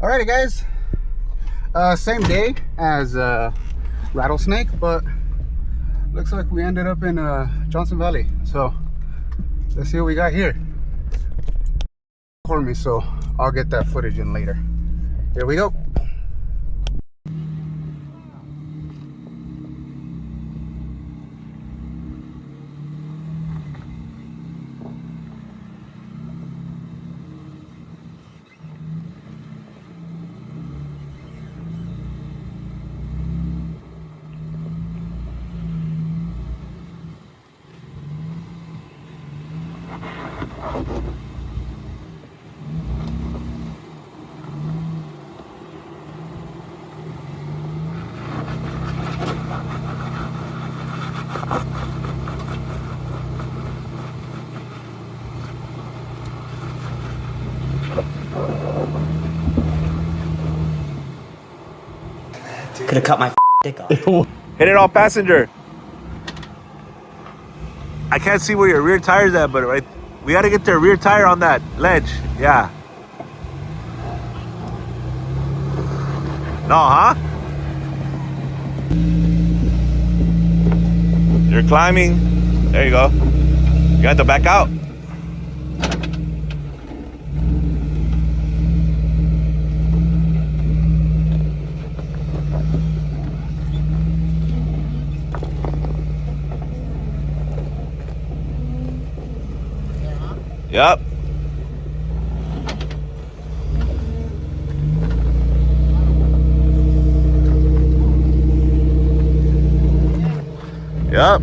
Alrighty, guys. Same day as Rattlesnake, but looks like we ended up in Johnson Valley. So let's see what we got here. For me, so I'll get that footage in later. Here we go. Could have cut my dick off. Hit it off passenger. I can't see where your rear tire's at, but right, we got to get the rear tire on that ledge. Yeah. No, huh? You're climbing. There you go. You got to back out. Yep. Yep.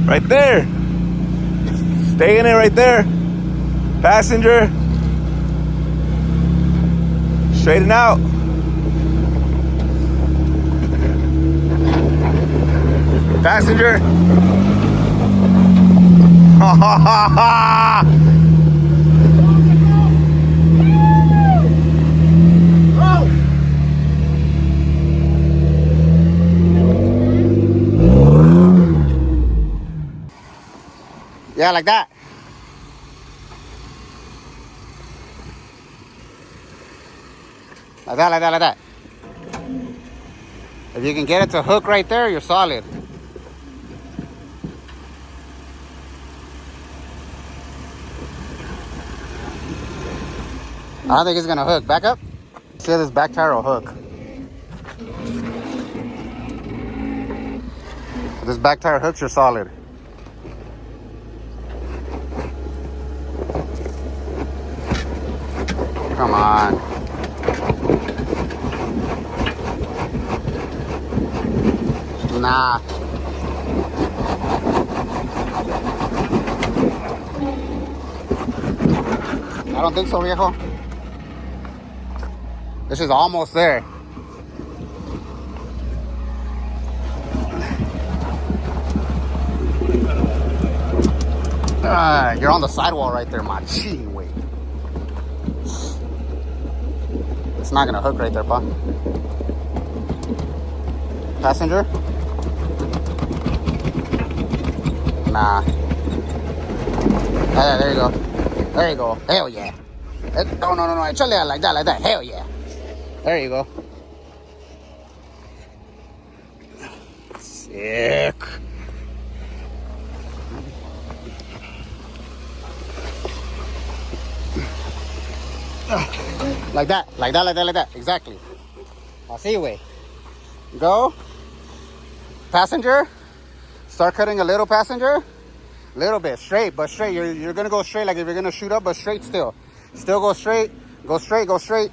Right there. Stay in it right there. Passenger. Straighten out. Passenger. Ha ha ha ha. Yeah, like that. Like that, like that, like that. If you can get it to hook right there, you're solid. I don't think it's gonna hook. Back up. See if this back tire will hook. If this back tire hooks, you're solid. Come on. Nah. I don't think so, viejo. This is almost there. You're on the sidewall right there, machine. Wait. It's not gonna hook right there, pa. Passenger? Nah. Yeah, there you go. There you go. Hell yeah. No. Échale like that. Hell yeah. There you go. Sick. Like that. Exactly. Así, güey. Go. Passenger. Start cutting a little passenger. Little bit. Straight, but straight. You're going to go straight like if you're going to shoot up, but straight still. Still go straight. Go straight, go straight.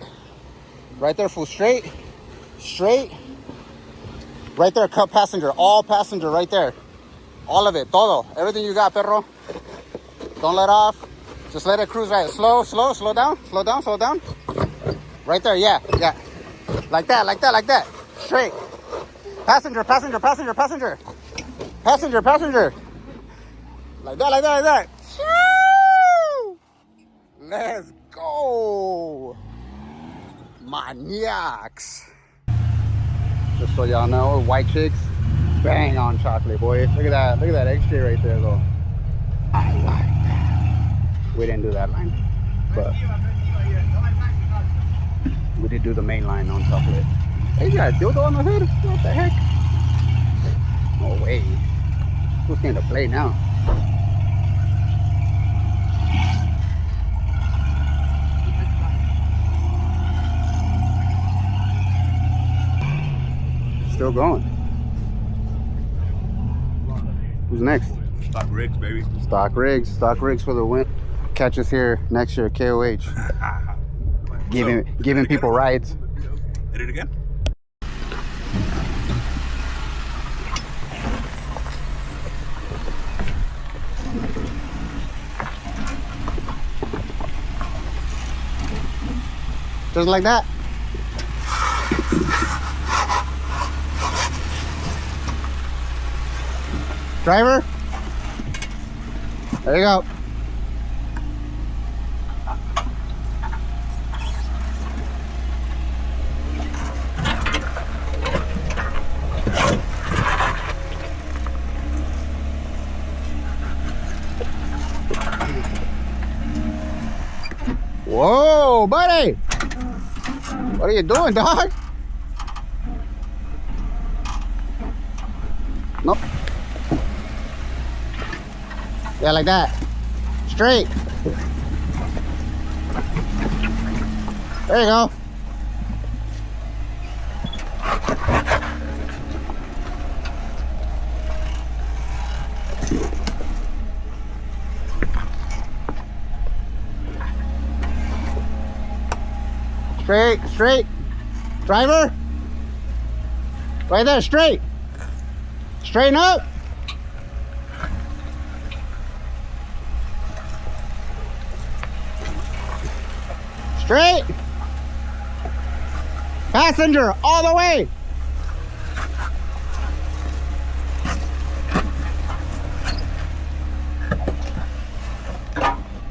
Right there, fool. Straight. Straight. Right there, cut passenger. All passenger right there. All of it. Todo. Everything you got, perro. Don't let off. Just let it cruise right. Slow, slow, slow down. Slow down, slow down. Right there, yeah, yeah. Like that, like that, like that. Straight. Passenger, passenger, passenger, passenger. Passenger, passenger. Like that, like that, like that. Shoo! Let's go. Maniacs. Just so y'all know, white chicks, bang on chocolate, boy. Look at that X-ray right there, though. I like that. We didn't do that line, but we did do the main line on chocolate. Hey, you got a dildo on the hood? What the heck? No way. Who's going to play now? Still going. Who's next? Stock rigs, baby. Stock rigs. Stock rigs for the win. Catch us here next year, KOH. Giving people rides. Hit it again. Just like that. Driver, there you go. Whoa, buddy. What are you doing, dog? Nope. Yeah, like that. Straight. There you go. Straight, straight. Driver. Right there, straight. Straighten up. Straight. Passenger, all the way.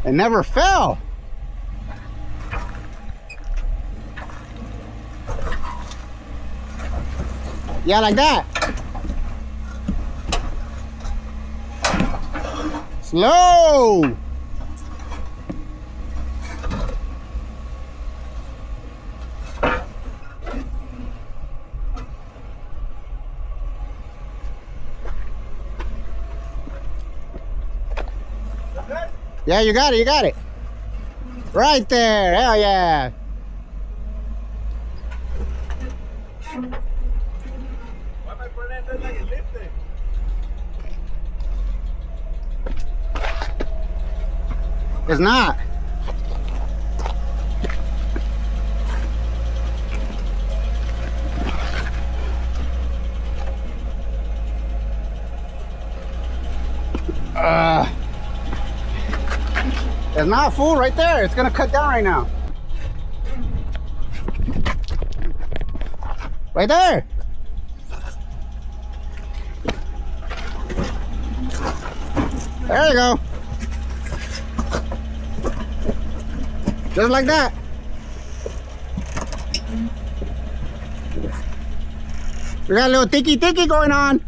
It never fell. Yeah, like that. Slow. Yeah, you got it, you got it. Right there, hell yeah. Why my front end like it lifted? It's not. It's not full right there. It's gonna cut down right now. Right there. There you go. Just like that. We got a little tiki going on.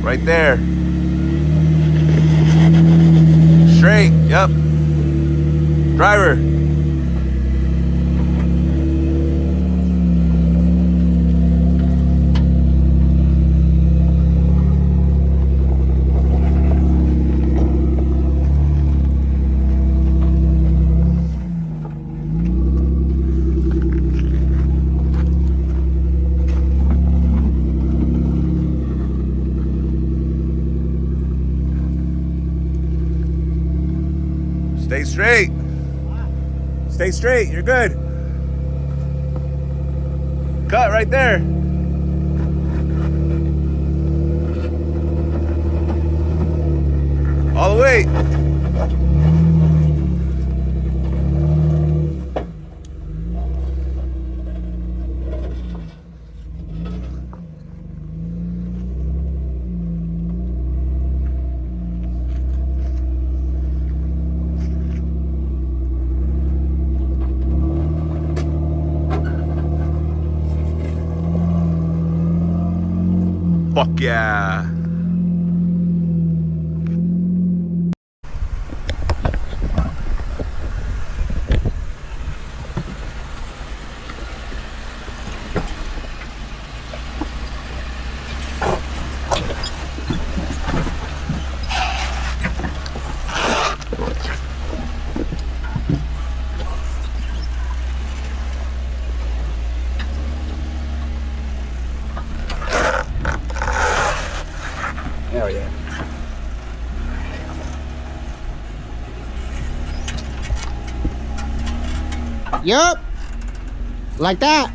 Right there. Straight. Yep. Driver. Stay straight. Stay straight. You're good. Cut right there. All the way. Fuck yeah. Hell yeah. Yup. Like that.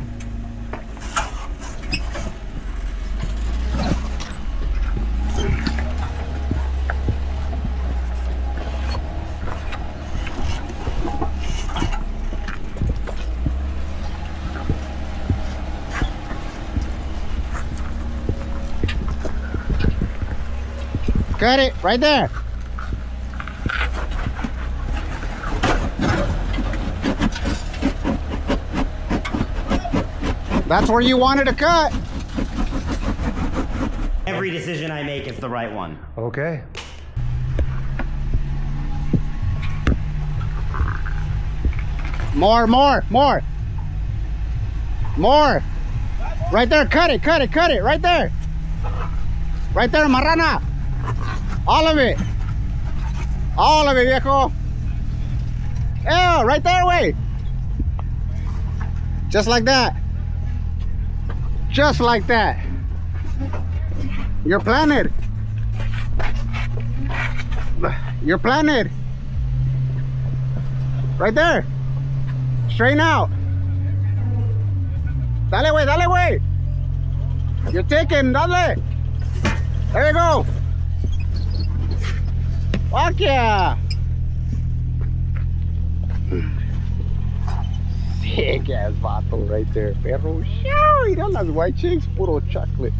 Cut it right there. That's where you wanted to cut. Every decision I make is the right one. Okay. More. Right there, cut it, right there. Right there, marrana. All of it, viejo. Yeah, right there, way. Just like that. Just like that. You're planted. You're planted. Right there. Straighten out. Dale, way. You're taking, dale. There you go. Fuck yeah. Sick ass vato right there, perro. Mira las white chicks, puro chocolate.